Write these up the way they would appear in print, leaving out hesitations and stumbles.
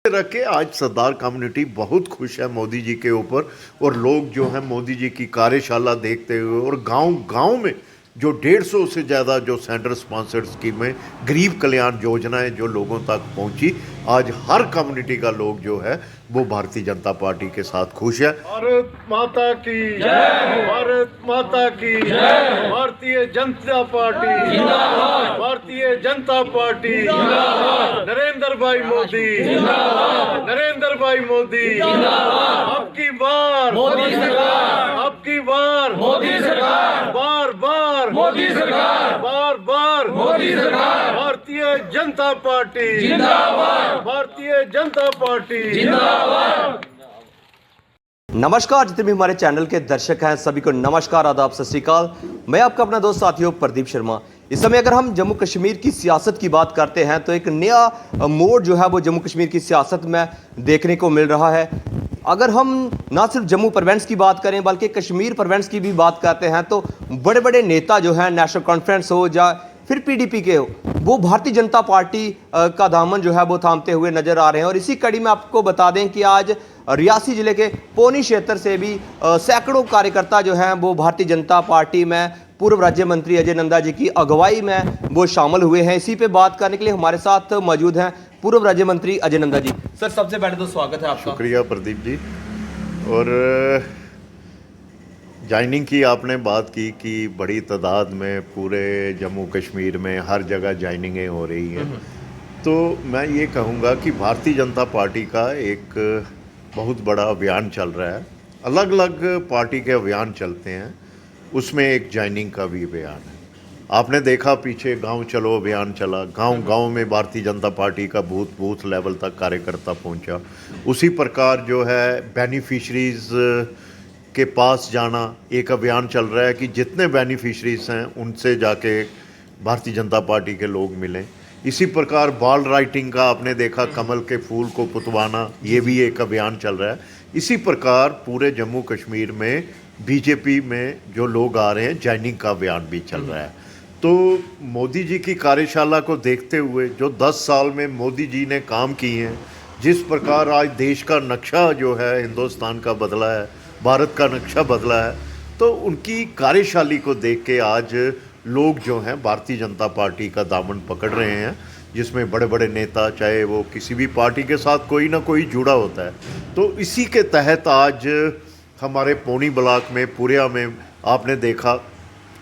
रख के आज सरदार कम्युनिटी बहुत खुश है मोदी जी के ऊपर। और लोग जो हैं मोदी जी की कार्यशाला देखते हुए और गांव गांव में जो 150 से ज़्यादा जो सेंटर स्पॉन्सर्ड स्कीमें, गरीब कल्याण योजनाएं जो लोगों तक पहुंची, आज हर कम्युनिटी का लोग जो है वो भारतीय जनता पार्टी के साथ खुश है। भारत माता की जय, भारत माता की जय, भारतीय जनता पार्टी जिंदाबाद, भारतीय जनता पार्टी जिंदाबाद, नरेंद्र भाई मोदी जिंदाबाद, नरेंद्र भाई मोदी जिंदाबाद, आपकी बार मोदी सरकार, आपकी बार मोदी सरकार, बार बार मोदी सरकार, बार बार मोदी सरकार, भारतीय जनता पार्टी जिंदाबाद, भारतीय जनता पार्टी जिंदाबाद। नमस्कार, जितने भी हमारे चैनल के दर्शक हैं सभी को नमस्कार, आदाब, सत श्री अकाल। मैं आपका अपना दोस्त साथियों प्रदीप शर्मा। इस समय अगर हम जम्मू कश्मीर की सियासत की बात करते हैं तो एक नया मोड़ जो है वो जम्मू कश्मीर की सियासत में देखने को मिल रहा है। अगर हम ना सिर्फ जम्मू प्रोविंस की बात करें बल्कि कश्मीर प्रोविंस की भी बात करते हैं तो बड़े बड़े नेता जो हैं, नेशनल कॉन्फ्रेंस हो या फिर पीडीपी के हो, वो भारतीय जनता पार्टी का दामन जो है वो थामते हुए नजर आ रहे हैं। और इसी कड़ी में आपको बता दें कि आज रियासी जिले के पौनी क्षेत्र से भी सैकड़ों कार्यकर्ता जो हैं वो भारतीय जनता पार्टी में पूर्व राज्य मंत्री अजय नंदा जी की अगुवाई में वो शामिल हुए हैं। इसी पे बात करने के लिए हमारे साथ मौजूद हैं पूर्व राज्य मंत्री अजय नंदा जी। सर, सबसे पहले तो स्वागत है आपका। शुक्रिया प्रदीप जी। और ज्वाइनिंग की आपने बात की कि बड़ी तादाद में पूरे जम्मू कश्मीर में हर जगह ज्वाइनिंगें हो रही हैं, तो मैं ये कहूँगा कि भारतीय जनता पार्टी का एक बहुत बड़ा अभियान चल रहा है। अलग अलग पार्टी के अभियान चलते हैं, उसमें एक ज्वाइनिंग का भी अभियान है। आपने देखा पीछे गांव चलो अभियान चला, गांव गांव में भारतीय जनता पार्टी का बूथ बूथ लेवल तक कार्यकर्ता पहुंचा। उसी प्रकार जो है बेनिफिशरीज़ के पास जाना एक अभियान चल रहा है कि जितने बेनिफिशरीज़ हैं उनसे जाके भारतीय जनता पार्टी के लोग मिलें। इसी प्रकार बाल राइटिंग का आपने देखा, कमल के फूल को पुतवाना, ये भी एक अभियान चल रहा है। इसी प्रकार पूरे जम्मू कश्मीर में बीजेपी में जो लोग आ रहे हैं, ज्वाइनिंग का अभियान भी चल रहा है। तो मोदी जी की कार्यशाला को देखते हुए जो 10 साल में मोदी जी ने काम किए हैं, जिस प्रकार आज देश का नक्शा जो है हिंदुस्तान का बदला है, भारत का नक्शा बदला है, तो उनकी कार्यशाली को देख के आज लोग जो हैं भारतीय जनता पार्टी का दामन पकड़ रहे हैं, जिसमें बड़े बड़े नेता, चाहे वो किसी भी पार्टी के साथ कोई ना कोई जुड़ा होता है। तो इसी के तहत आज हमारे पौनी ब्लॉक में, पुरिया में आपने देखा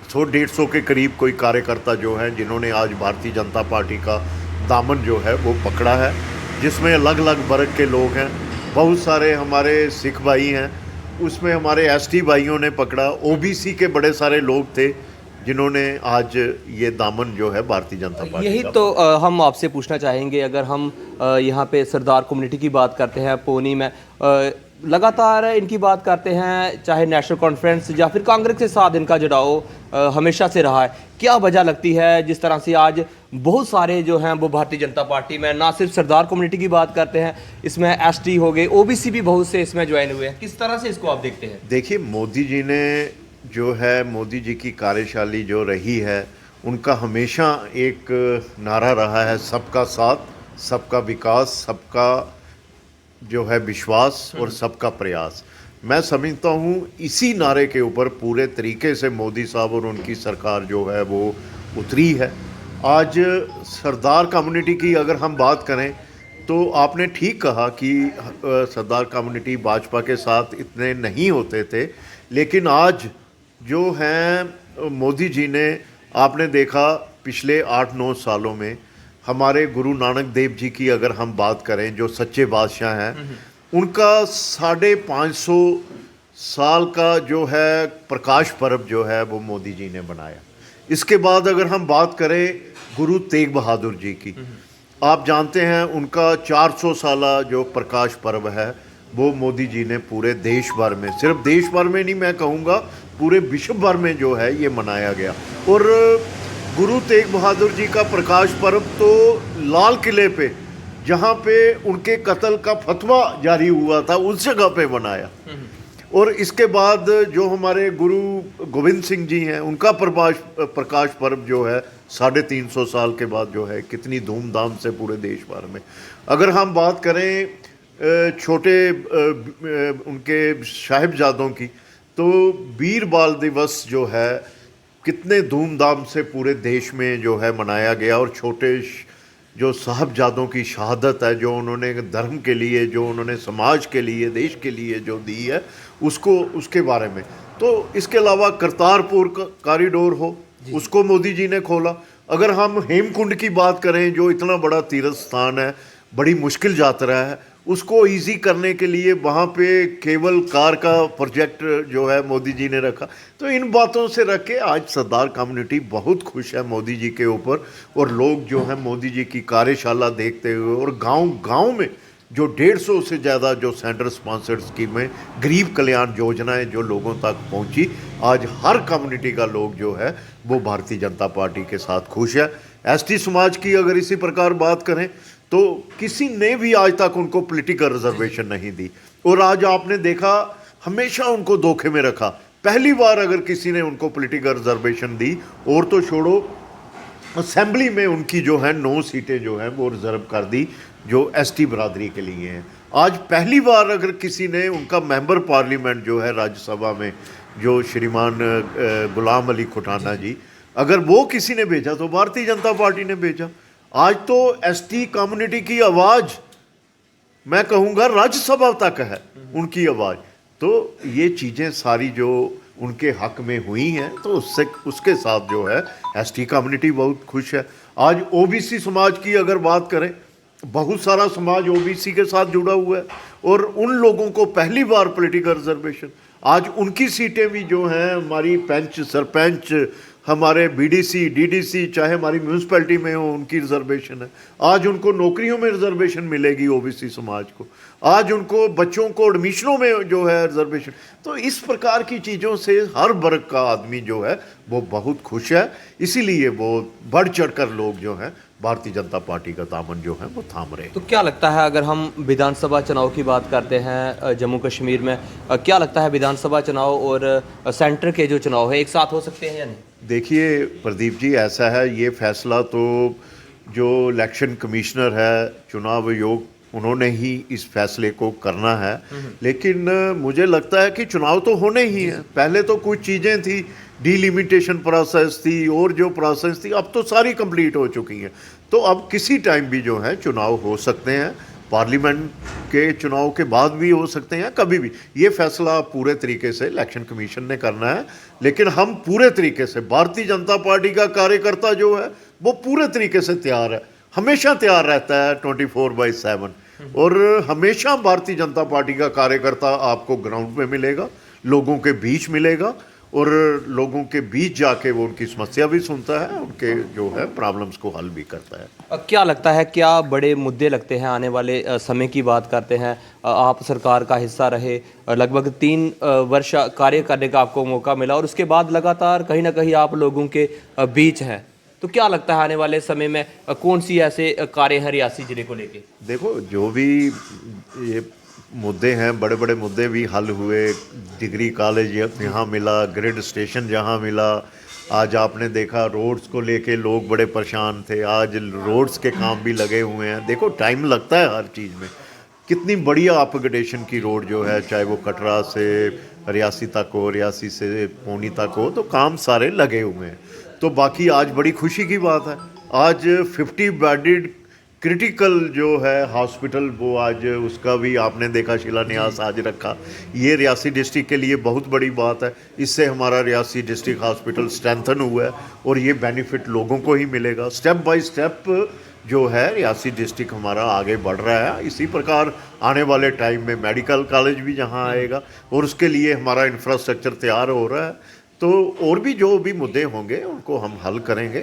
100-150 के करीब कोई कार्यकर्ता जो हैं जिन्होंने आज भारतीय जनता पार्टी का दामन जो है वो पकड़ा है, जिसमें अलग अलग वर्ग के लोग हैं। बहुत सारे हमारे सिख भाई हैं, उसमें हमारे एसटी भाइयों ने पकड़ा, ओबीसी के बड़े सारे लोग थे जिन्होंने आज ये दामन जो है भारतीय जनता पार्टी यही तो हम आपसे पूछना चाहेंगे। अगर हम यहाँ पे सरदार कम्युनिटी की बात करते हैं, पौनी में लगातार इनकी बात करते हैं, चाहे नेशनल कॉन्फ्रेंस या फिर कांग्रेस के साथ इनका जुड़ाव हमेशा से रहा है। क्या वजह लगती है जिस तरह से आज बहुत सारे जो हैं वो भारतीय जनता पार्टी में, ना सिर्फ सरदार कम्युनिटी की बात करते हैं, इसमें एसटी हो गए, ओबीसी भी बहुत से इसमें ज्वाइन हुए हैं। किस तरह से इसको आप देखते हैं? देखिए, मोदी जी ने जो है, मोदी जी की कार्यशाली जो रही है, उनका हमेशा एक नारा रहा है, सबका साथ, सबका विकास, सबका जो है विश्वास और सबका प्रयास। मैं समझता हूँ इसी नारे के ऊपर पूरे तरीके से मोदी साहब और उनकी सरकार जो है वो उतरी है। आज सरदार कम्युनिटी की अगर हम बात करें तो आपने ठीक कहा कि सरदार कम्युनिटी भाजपा के साथ इतने नहीं होते थे, लेकिन आज जो हैं मोदी जी ने, आपने देखा पिछले 8-9 सालों में हमारे गुरु नानक देव जी की अगर हम बात करें, जो सच्चे बादशाह हैं, उनका 550 साल का जो है प्रकाश पर्व जो है वो मोदी जी ने बनाया। इसके बाद अगर हम बात करें गुरु तेग बहादुर जी की, आप जानते हैं उनका 400 साला जो प्रकाश पर्व है वो मोदी जी ने पूरे देश भर में, सिर्फ देश भर में नहीं, मैं कहूँगा पूरे विश्व भर में जो है ये मनाया गया। और गुरु तेग बहादुर जी का प्रकाश पर्व तो लाल किले पे, जहाँ पे उनके कत्ल का फतवा जारी हुआ था, उस जगह पे बनाया। और इसके बाद जो हमारे गुरु गोविंद सिंह जी हैं, उनका प्रकाश पर्व जो है 350 साल के बाद जो है कितनी धूमधाम से पूरे देश भर में। अगर हम बात करें छोटे उनके साहिबजादों की, तो वीर बाल दिवस जो है कितने धूमधाम से पूरे देश में जो है मनाया गया। और छोटे जो साहबजादों की शहादत है, जो उन्होंने धर्म के लिए, जो उन्होंने समाज के लिए, देश के लिए जो दी है, उसको उसके बारे में। तो इसके अलावा करतारपुर कॉरिडोर हो, उसको मोदी जी ने खोला। अगर हम हेमकुंड की बात करें, जो इतना बड़ा तीर्थ स्थान है, बड़ी मुश्किल यात्रा है, उसको इजी करने के लिए वहाँ पे केबल कार का प्रोजेक्ट जो है मोदी जी ने रखा। तो इन बातों से रख के आज सरदार कम्युनिटी बहुत खुश है मोदी जी के ऊपर। और लोग जो है मोदी जी की कार्यशाला देखते हुए, और गांव-गांव में जो 150 से ज़्यादा जो सेंटर स्पॉन्सर्ड स्कीमें, गरीब कल्याण योजनाएं जो लोगों तक पहुंची, आज हर कम्युनिटी का लोग जो है वो भारतीय जनता पार्टी के साथ खुश है। एसटी समाज की अगर इसी प्रकार बात करें, तो किसी ने भी आज तक उनको पॉलिटिकल रिजर्वेशन नहीं दी। और आज आपने देखा, हमेशा उनको धोखे में रखा। पहली बार अगर किसी ने उनको पॉलिटिकल रिजर्वेशन दी, और तो छोड़ो, असेंबली में उनकी जो है 9 सीटें जो हैं वो रिजर्व कर दी, जो एसटी बरादरी के लिए हैं। आज पहली बार अगर किसी ने उनका मेंबर पार्लियामेंट जो है राज्यसभा में, जो श्रीमान गुलाम अली खुटाना जी, अगर वो किसी ने भेजा तो भारतीय जनता पार्टी ने भेजा। आज तो एसटी कम्युनिटी की आवाज़, मैं कहूँगा राज्यसभा तक है उनकी आवाज़। तो ये चीज़ें सारी जो उनके हक में हुई हैं, तो उसके साथ जो है एसटी कम्युनिटी बहुत खुश है। आज ओबीसी समाज की अगर बात करें, बहुत सारा समाज ओबीसी के साथ जुड़ा हुआ है, और उन लोगों को पहली बार पॉलिटिकल रिजर्वेशन, आज उनकी सीटें भी जो हैं, हमारी पंच, सरपंच, हमारे बीडीसी, डीडीसी, चाहे हमारी म्यूनसिपैलिटी में हो, उनकी रिजर्वेशन है। आज उनको नौकरियों में रिजर्वेशन मिलेगी ओबीसी समाज को। आज उनको बच्चों को एडमिशनों में जो है रिजर्वेशन। तो इस प्रकार की चीज़ों से हर वर्ग का आदमी जो है वो बहुत खुश है। इसीलिए वो बढ़ चढ़ कर लोग जो हैं भारतीय जनता पार्टी का दामन जो है वो थाम रहे हैं। तो क्या लगता है, अगर हम विधानसभा चुनाव की बात करते हैं जम्मू कश्मीर में, क्या लगता है विधानसभा चुनाव और सेंटर के जो चुनाव है एक साथ हो सकते हैं या नहीं? देखिए प्रदीप जी, ऐसा है, ये फैसला तो जो इलेक्शन कमिश्नर है, चुनाव आयोग, उन्होंने ही इस फैसले को करना है। लेकिन मुझे लगता है कि चुनाव तो होने ही हैं। पहले तो कुछ चीज़ें थी, डिलिमिटेशन प्रोसेस थी, और जो प्रोसेस थी, अब तो सारी कंप्लीट हो चुकी हैं। तो अब किसी टाइम भी जो है चुनाव हो सकते हैं, पार्लियामेंट के चुनाव के बाद भी हो सकते हैं, कभी भी। ये फैसला पूरे तरीके से इलेक्शन कमीशन ने करना है। लेकिन हम पूरे तरीके से, भारतीय जनता पार्टी का कार्यकर्ता जो है वो पूरे तरीके से तैयार है, हमेशा तैयार रहता है 24/7। और हमेशा भारतीय जनता पार्टी का कार्यकर्ता आपको ग्राउंड पे मिलेगा, लोगों के बीच मिलेगा, और लोगों के बीच जाके वो उनकी समस्या भी सुनता है, उनके जो है प्रॉब्लम्स को हल भी करता है। क्या लगता है, क्या बड़े मुद्दे लगते हैं आने वाले समय की बात करते हैं? आप सरकार का हिस्सा रहे, लगभग 3 वर्ष कार्य करने का आपको मौका मिला, और उसके बाद लगातार कहीं ना कहीं आप लोगों के बीच हैं। तो क्या लगता है आने वाले समय में कौन सी ऐसे कार्य हैं रियासी जिले को लेके? देखो, जो भी ये मुद्दे हैं, बड़े बड़े मुद्दे भी हल हुए। डिग्री कॉलेज यहाँ मिला, ग्रिड स्टेशन जहाँ मिला। आज आपने देखा रोड्स को लेके लोग बड़े परेशान थे, आज रोड्स के काम भी लगे हुए हैं। देखो, टाइम लगता है हर चीज़ में। कितनी बढ़िया अपग्रेडेशन की रोड जो है, चाहे वो कटरा से रियासी तक हो, रियासी से पौनी तक हो, तो काम सारे लगे हुए हैं। तो बाकी आज बड़ी खुशी की बात है, आज 50 बेडेड क्रिटिकल जो है हॉस्पिटल, वो आज उसका भी आपने देखा शिलान्यास आज रखा। ये रियासी डिस्ट्रिक्ट के लिए बहुत बड़ी बात है। इससे हमारा रियासी डिस्ट्रिक्ट हॉस्पिटल स्ट्रेंथन हुआ है, और ये बेनिफिट लोगों को ही मिलेगा। स्टेप बाय स्टेप जो है रियासी डिस्ट्रिक्ट हमारा आगे बढ़ रहा है। इसी प्रकार आने वाले टाइम में मेडिकल कॉलेज भी जहाँ आएगा, और उसके लिए हमारा इंफ्रास्ट्रक्चर तैयार हो रहा है। तो और भी जो भी मुद्दे होंगे उनको हम हल करेंगे।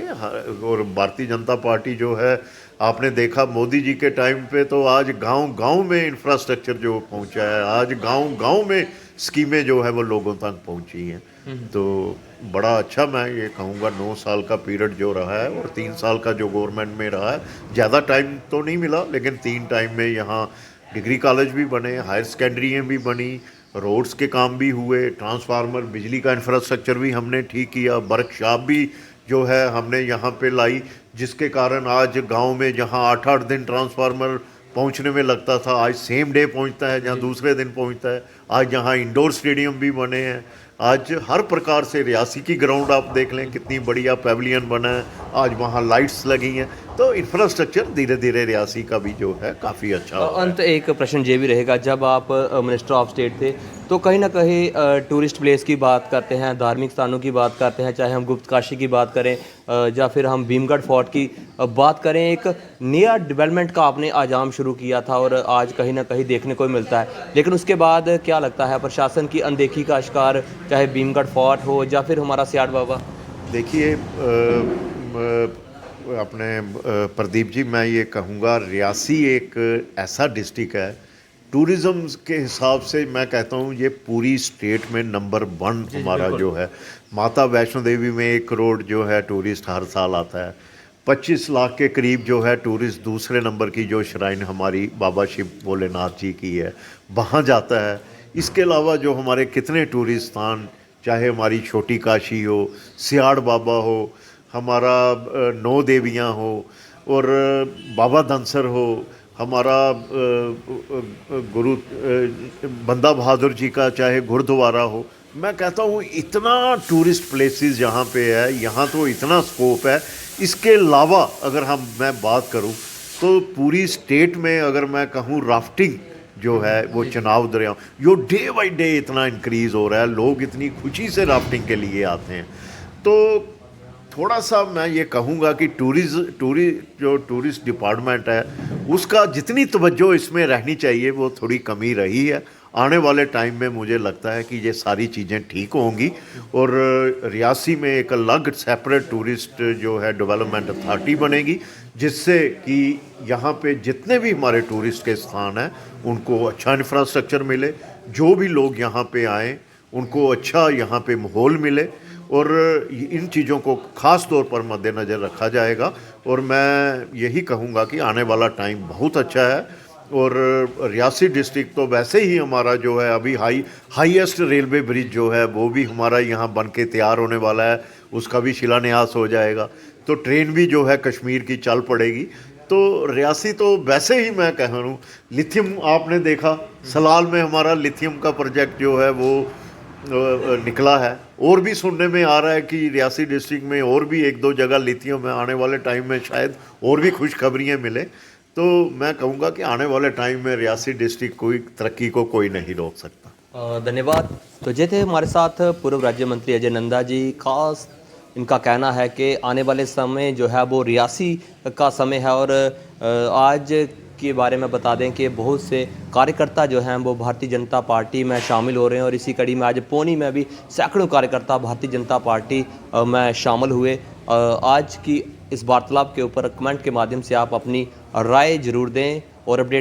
और भारतीय जनता पार्टी जो है, आपने देखा मोदी जी के टाइम पे तो आज गांव-गांव में इंफ्रास्ट्रक्चर जो पहुंचा है, आज गांव-गांव में स्कीमें जो है वो लोगों तक पहुंची हैं। तो बड़ा अच्छा, मैं ये कहूँगा 9 साल का पीरियड जो रहा है, और 3 साल का जो गवर्नमेंट में रहा है, ज़्यादा टाइम तो नहीं मिला, लेकिन 3 टाइम में यहाँ डिग्री कॉलेज भी बने, हायर सेकेंडरियाँ भी बनी, रोड्स के काम भी हुए, ट्रांसफार्मर, बिजली का इंफ्रास्ट्रक्चर भी हमने ठीक किया, वर्कशॉप भी जो है हमने यहाँ पे लाई, जिसके कारण आज गांव में जहाँ 8-8 दिन ट्रांसफार्मर पहुँचने में लगता था, आज सेम डे पहुँचता है, जहाँ दूसरे दिन पहुँचता है। आज यहाँ इंडोर स्टेडियम भी बने हैं, आज हर प्रकार से रियासी की ग्राउंड आप देख लें कितनी बढ़िया पैविलियन बना है, आज वहाँ लाइट्स लगी हैं, तो इंफ्रास्ट्रक्चर धीरे धीरे रियासी का भी जो है काफ़ी अच्छा हो रहा है। अंत एक प्रश्न ये भी रहेगा, जब आप मिनिस्टर ऑफ स्टेट थे तो कहीं ना कहीं टूरिस्ट प्लेस की बात करते हैं, धार्मिक स्थानों की बात करते हैं, चाहे हम गुप्त काशी की बात करें या फिर हम भीमगढ़ फोर्ट की बात करें, एक नया डेवलपमेंट का आपने आजाम शुरू किया था और आज कहीं ना कहीं देखने को मिलता है, लेकिन उसके बाद क्या लगता है प्रशासन की अनदेखी का शिकार, चाहे भीमगढ़ फोर्ट हो या फिर हमारा सियाड़ बाबा? देखिए अपने प्रदीप जी, मैं ये कहूँगा रियासी एक ऐसा डिस्ट्रिक्ट है, टूरिज़्म के हिसाब से मैं कहता हूँ ये पूरी स्टेट में नंबर 1 हमारा जो है। माता वैष्णो देवी में 1 करोड़ जो है टूरिस्ट हर साल आता है, 25 लाख के करीब जो है टूरिस्ट दूसरे नंबर की जो श्राइन हमारी बाबा शिव भोलेनाथ जी की है वहाँ जाता है। इसके अलावा जो हमारे कितने टूरिस्ट स्थान, चाहे हमारी छोटी काशी हो, सियाड़ बाबा हो, हमारा 9 देवियाँ हो और बाबा धनसर हो, हमारा गुरु बंदा बहादुर जी का चाहे गुरुद्वारा हो, मैं कहता हूँ इतना टूरिस्ट प्लेसेस यहाँ पे है, यहाँ तो इतना स्कोप है। इसके अलावा अगर मैं बात करूँ तो पूरी स्टेट में अगर मैं कहूँ राफ्टिंग जो है वो चनाव दरिया जो डे बाई डे इतना इंक्रीज़ हो रहा है, लोग इतनी खुशी से राफ्टिंग के लिए आते हैं। तो थोड़ा सा मैं ये कहूँगा कि जो टूरिस्ट डिपार्टमेंट है उसका जितनी तवज्जो इसमें रहनी चाहिए वो थोड़ी कमी रही है। आने वाले टाइम में मुझे लगता है कि ये सारी चीज़ें ठीक होंगी और रियासी में एक अलग सेपरेट टूरिस्ट जो है डेवलपमेंट अथॉरिटी बनेगी, जिससे कि यहाँ पे जितने भी हमारे टूरिस्ट के स्थान हैं उनको अच्छा इंफ्रास्ट्रक्चर मिले, जो भी लोग यहाँ पे आएँ उनको अच्छा यहाँ पे माहौल मिले और इन चीज़ों को ख़ास तौर पर मद्देनज़र रखा जाएगा। और मैं यही कहूँगा कि आने वाला टाइम बहुत अच्छा है और रियासी डिस्ट्रिक्ट तो वैसे ही हमारा जो है अभी हाईएस्ट रेलवे ब्रिज जो है वो भी हमारा यहाँ बन के तैयार होने वाला है, उसका भी शिलान्यास हो जाएगा, तो ट्रेन भी जो है कश्मीर की चल पड़ेगी। तो रियासी तो वैसे ही मैं कह रहा हूँ, लिथियम आपने देखा सलाल में हमारा लिथियम का प्रोजेक्ट जो है वो निकला है, और भी सुनने में आ रहा है कि रियासी डिस्ट्रिक्ट में और भी 1-2 जगह लिथियम है, आने वाले टाइम में शायद और भी खुशखबरियाँ मिले। तो मैं कहूँगा कि आने वाले टाइम में रियासी डिस्ट्रिक्ट कोई तरक्की को कोई नहीं रोक सकता। धन्यवाद। तो ये थे हमारे साथ पूर्व राज्य मंत्री अजय नंदा जी। खास इनका कहना है कि आने वाले समय जो है वो रियासी का समय है और आज के बारे में बता दें कि बहुत से कार्यकर्ता जो हैं वो भारतीय जनता पार्टी में शामिल हो रहे हैं और इसी कड़ी में आज पौनी में भी सैकड़ों कार्यकर्ता भारतीय जनता पार्टी में शामिल हुए। आज की इस वार्तालाप के ऊपर कमेंट के माध्यम से आप अपनी राय जरूर दें और अपडेट